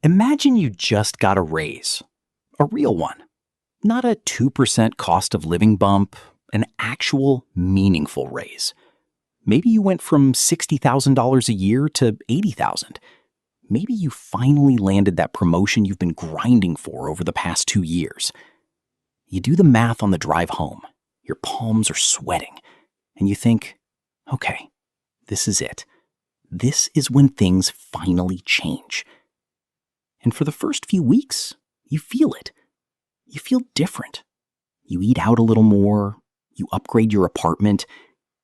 Imagine you just got a raise, a real one, not a 2% cost of living bump, an actual meaningful raise. Maybe you went from $60,000 a year to $80,000. Maybe you finally landed that promotion you've been grinding for over the past 2 years. You do the math on the drive home. Your palms are sweating, and you think, okay, this is it. This is when things finally change. And for the first few weeks, you feel it. You feel different. You eat out a little more. You upgrade your apartment.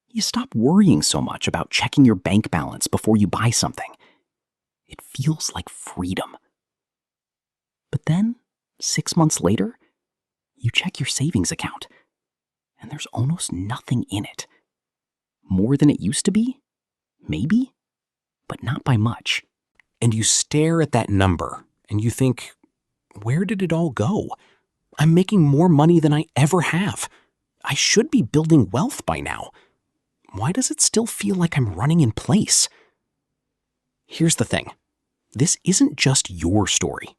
You stop worrying so much about checking your bank balance before you buy something. It feels like freedom. But then, 6 months later, you check your savings account, and there's almost nothing in it. More than it used to be? Maybe, but not by much. And you stare at that number, and you think, where did it all go? I'm making more money than I ever have. I should be building wealth by now. Why does it still feel like I'm running in place? Here's the thing. This isn't just your story.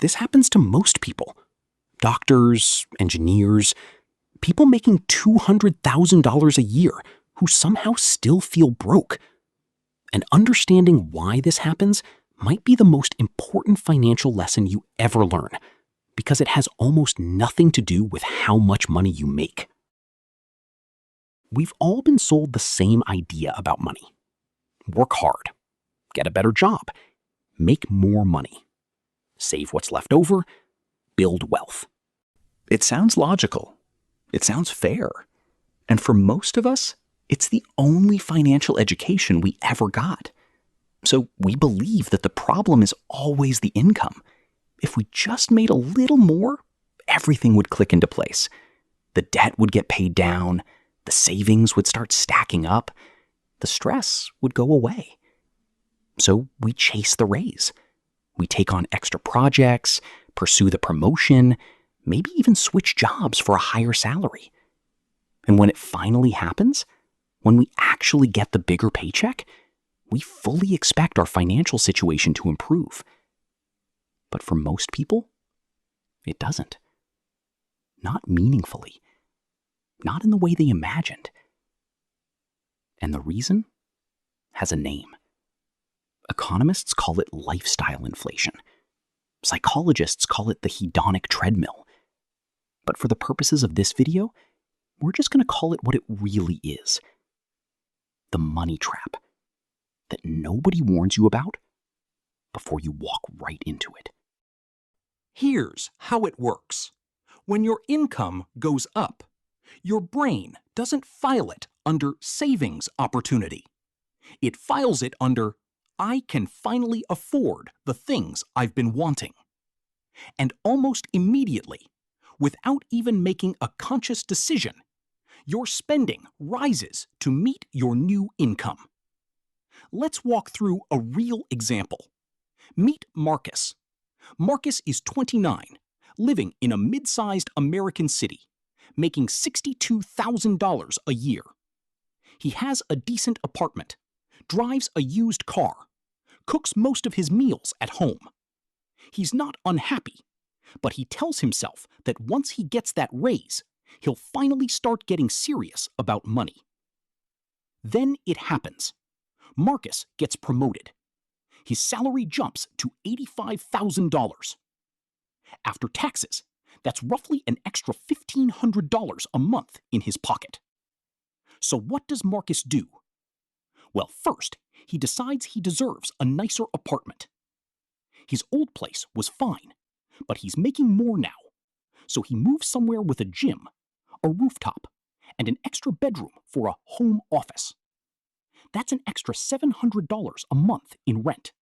This happens to most people. Doctors, engineers, people making $200,000 a year who somehow still feel broke. And understanding why this happens might be the most important financial lesson you ever learn, because it has almost nothing to do with how much money you make. We've all been sold the same idea about money. Work hard, get a better job, make more money, save what's left over, build wealth. It sounds logical. It sounds fair. And for most of us, it's the only financial education we ever got. So we believe that the problem is always the income. If we just made a little more, everything would click into place. The debt would get paid down, the savings would start stacking up, the stress would go away. So we chase the raise. We take on extra projects, pursue the promotion, maybe even switch jobs for a higher salary. And when it finally happens, when we actually get the bigger paycheck, we fully expect our financial situation to improve. But for most people, it doesn't. Not meaningfully. Not in the way they imagined. And the reason has a name. Economists call it lifestyle inflation. Psychologists call it the hedonic treadmill. But for the purposes of this video, we're just going to call it what it really is. The money trap that nobody warns you about before you walk right into it. Here's how it works. When your income goes up, your brain doesn't file it under savings opportunity. It files it under, I can finally afford the things I've been wanting. And almost immediately, without even making a conscious decision, your spending rises to meet your new income. Let's walk through a real example. Meet Marcus. Marcus is 29, living in a mid-sized American city, making $62,000 a year. He has a decent apartment, drives a used car, cooks most of his meals at home. He's not unhappy, but he tells himself that once he gets that raise, he'll finally start getting serious about money. Then it happens. Marcus gets promoted. His salary jumps to $85,000. After taxes, that's roughly an extra $1,500 a month in his pocket. So what does Marcus do? Well, first, he decides he deserves a nicer apartment. His old place was fine, but he's making more now. So he moves somewhere with a gym, a rooftop, and an extra bedroom for a home office. That's an extra $700 a month in rent.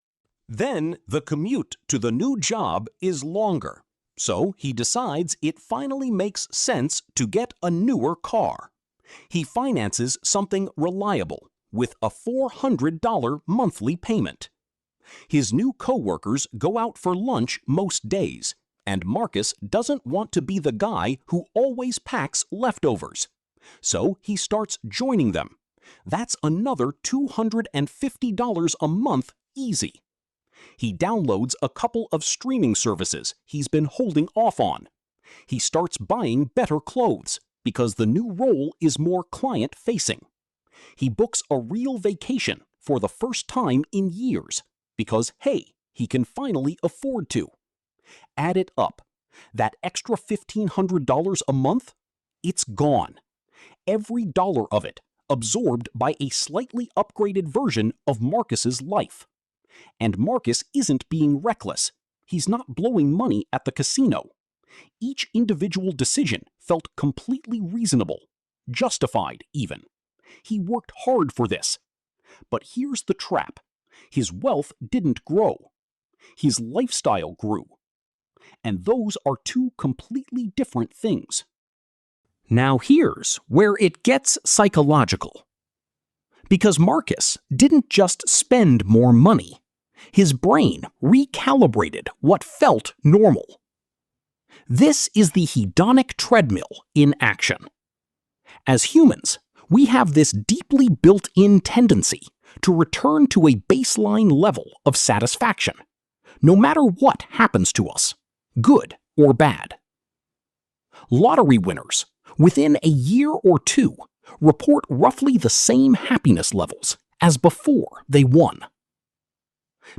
Then the commute to the new job is longer, so he decides it finally makes sense to get a newer car. He finances something reliable with a $400 monthly payment. His new coworkers go out for lunch most days, and Marcus doesn't want to be the guy who always packs leftovers. So he starts joining them. That's another $250 a month easy. He downloads a couple of streaming services he's been holding off on. He starts buying better clothes because the new role is more client-facing. He books a real vacation for the first time in years because, hey, he can finally afford to. Add it up. That extra $1,500 a month, it's gone. Every dollar of it absorbed by a slightly upgraded version of Marcus's life. And Marcus isn't being reckless. He's not blowing money at the casino. Each individual decision felt completely reasonable, justified even. He worked hard for this. But here's the trap. His wealth didn't grow. His lifestyle grew. And those are two completely different things. Now here's where it gets psychological. Because Marcus didn't just spend more money. His brain recalibrated what felt normal. This is the hedonic treadmill in action. As humans, we have this deeply built-in tendency to return to a baseline level of satisfaction, no matter what happens to us, good or bad. Lottery winners, within a year or two, report roughly the same happiness levels as before they won.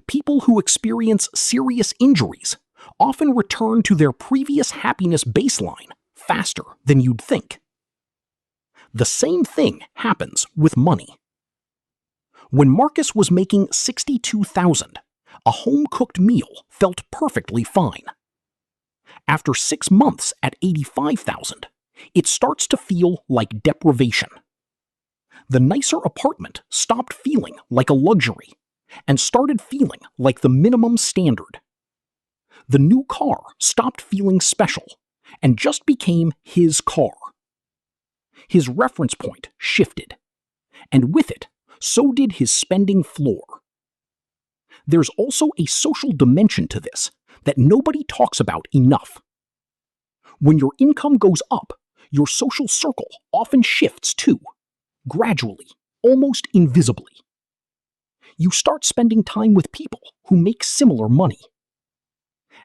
People who experience serious injuries often return to their previous happiness baseline faster than you'd think. The same thing happens with money. When Marcus was making $62,000, a home-cooked meal felt perfectly fine. After 6 months at $85,000, it starts to feel like deprivation. The nicer apartment stopped feeling like a luxury and started feeling like the minimum standard. The new car stopped feeling special and just became his car. His reference point shifted, and with it, so did his spending floor. There's also a social dimension to this that nobody talks about enough. When your income goes up, your social circle often shifts too, gradually, almost invisibly. You start spending time with people who make similar money.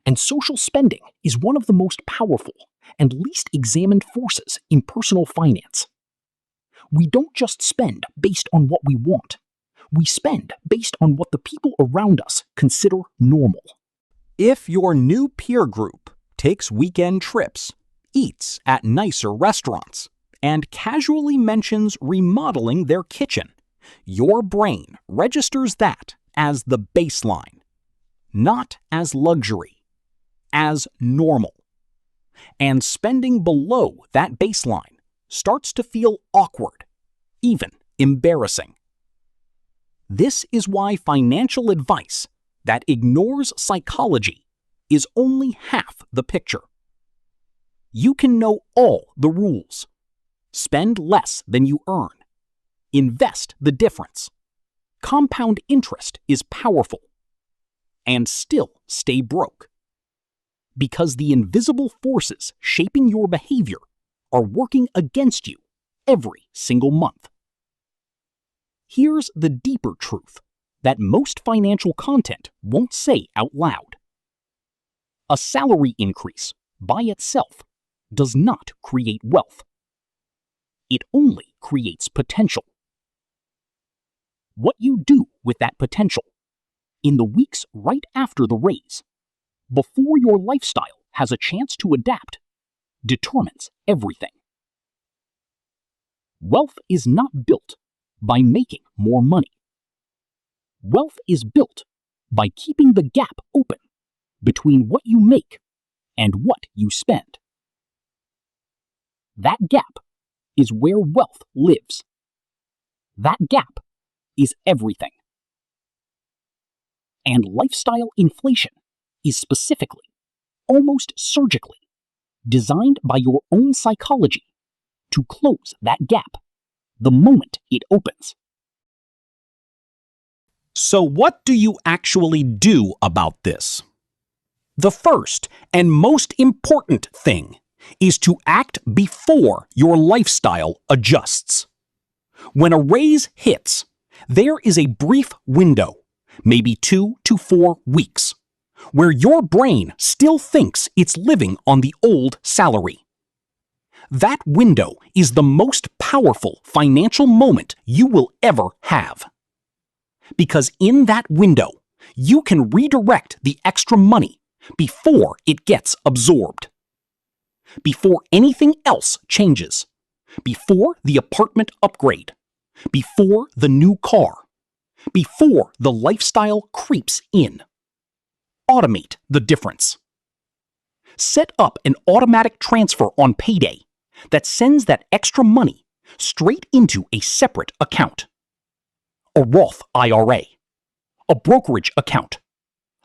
And social spending is one of the most powerful and least examined forces in personal finance. We don't just spend based on what we want. We spend based on what the people around us consider normal. If your new peer group takes weekend trips, eats at nicer restaurants, and casually mentions remodeling their kitchen, your brain registers that as the baseline, not as luxury, as normal. And spending below that baseline starts to feel awkward, even embarrassing. This is why financial advice that ignores psychology is only half the picture. You can know all the rules. Spend less than you earn. Invest the difference. Compound interest is powerful. And still stay broke. Because the invisible forces shaping your behavior are working against you every single month. Here's the deeper truth that most financial content won't say out loud. A salary increase, by itself, does not create wealth. It only creates potential. What you do with that potential, in the weeks right after the raise, before your lifestyle has a chance to adapt, determines everything. Wealth is not built by making more money. Wealth is built by keeping the gap open between what you make and what you spend. That gap is where wealth lives. That gap is everything. And lifestyle inflation is specifically, almost surgically, designed by your own psychology to close that gap the moment it opens. So what do you actually do about this? The first and most important thing is to act before your lifestyle adjusts. When a raise hits, there is a brief window, maybe 2 to 4 weeks, where your brain still thinks it's living on the old salary. That window is the most powerful financial moment you will ever have. Because in that window, you can redirect the extra money before it gets absorbed. Before anything else changes. Before the apartment upgrade. Before the new car. Before the lifestyle creeps in. Automate the difference. Set up an automatic transfer on payday that sends that extra money straight into a separate account. A Roth IRA, a brokerage account,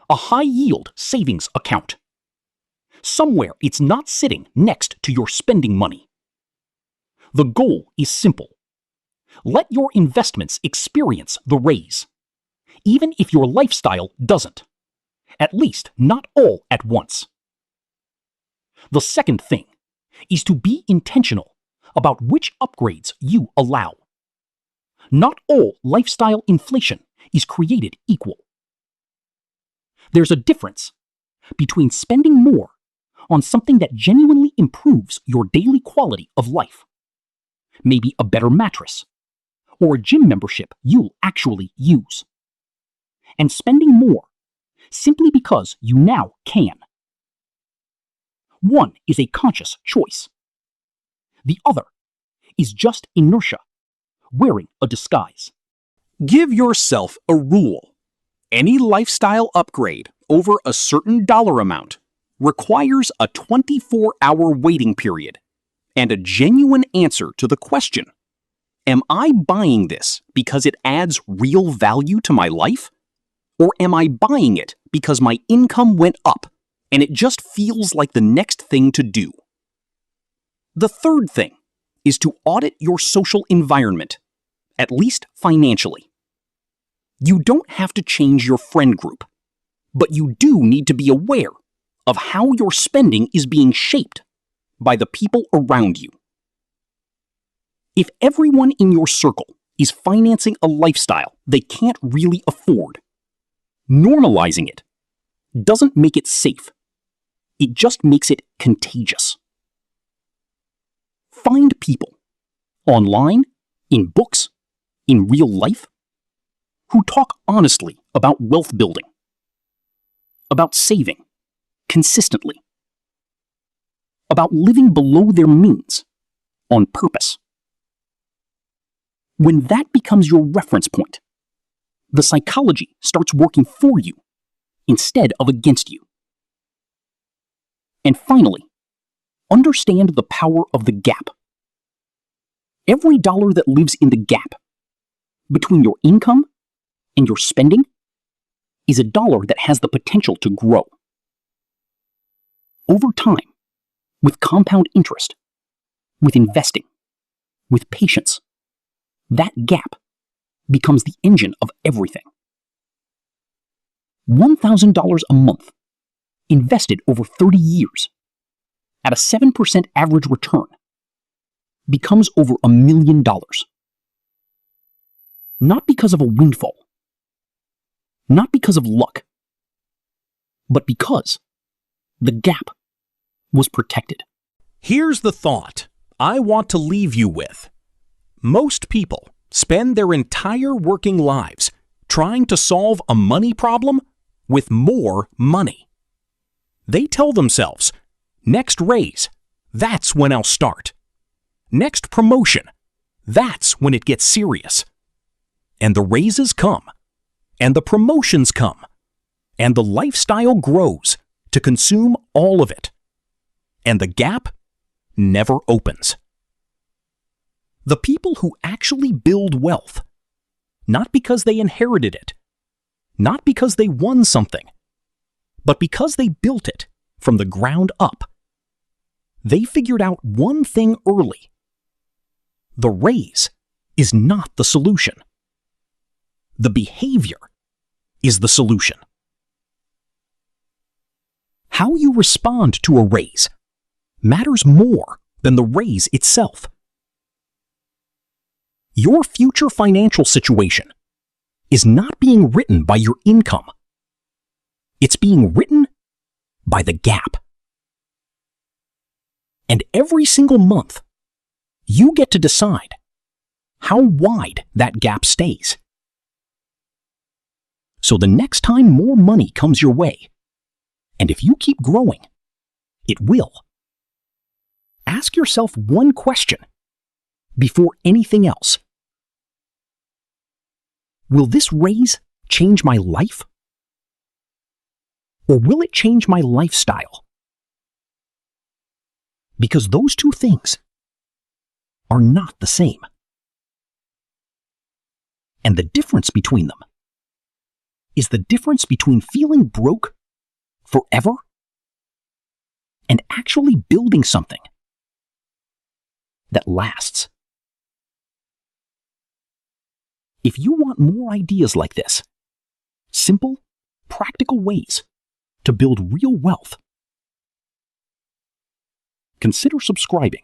a high-yield savings account. Somewhere it's not sitting next to your spending money. The goal is simple. Let your investments experience the raise, even if your lifestyle doesn't. At least not all at once. The second thing is to be intentional about which upgrades you allow. Not all lifestyle inflation is created equal. There's a difference between spending more on something that genuinely improves your daily quality of life, maybe a better mattress, or a gym membership you'll actually use, and spending more simply because you now can. One is a conscious choice. The other is just inertia, wearing a disguise. Give yourself a rule. Any lifestyle upgrade over a certain dollar amount requires a 24-hour waiting period and a genuine answer to the question, am I buying this because it adds real value to my life? Or am I buying it because my income went up and it just feels like the next thing to do? The third thing is to audit your social environment, at least financially. You don't have to change your friend group, but you do need to be aware of how your spending is being shaped by the people around you. If everyone in your circle is financing a lifestyle they can't really afford, normalizing it doesn't make it safe. It just makes it contagious. Find people, online, in books, in real life, who talk honestly about wealth building, about saving consistently, about living below their means on purpose. When that becomes your reference point, the psychology starts working for you instead of against you. And finally, understand the power of the gap. Every dollar that lives in the gap between your income and your spending is a dollar that has the potential to grow. Over time, with compound interest, with investing, with patience, that gap becomes the engine of everything. $1,000 a month, invested over 30 years, at a 7% average return, becomes over $1 million. Not because of a windfall, not because of luck, but because the gap was protected. Here's the thought I want to leave you with. Most people spend their entire working lives trying to solve a money problem with more money. They tell themselves, next raise, that's when I'll start. Next promotion, that's when it gets serious. And the raises come, and the promotions come, and the lifestyle grows to consume all of it. And the gap never opens. The people who actually build wealth, not because they inherited it, not because they won something, but because they built it from the ground up. They figured out one thing early. The raise is not the solution. The behavior is the solution. How you respond to a raise matters more than the raise itself. Your future financial situation is not being written by your income. It's being written by the gap. And every single month, you get to decide how wide that gap stays. So the next time more money comes your way, and if you keep growing, it will. Ask yourself one question before anything else. Will this raise change my life? Or will it change my lifestyle? Because those two things are not the same. And the difference between them is the difference between feeling broke forever and actually building something that lasts. If you want more ideas like this, simple, practical ways to build real wealth, consider subscribing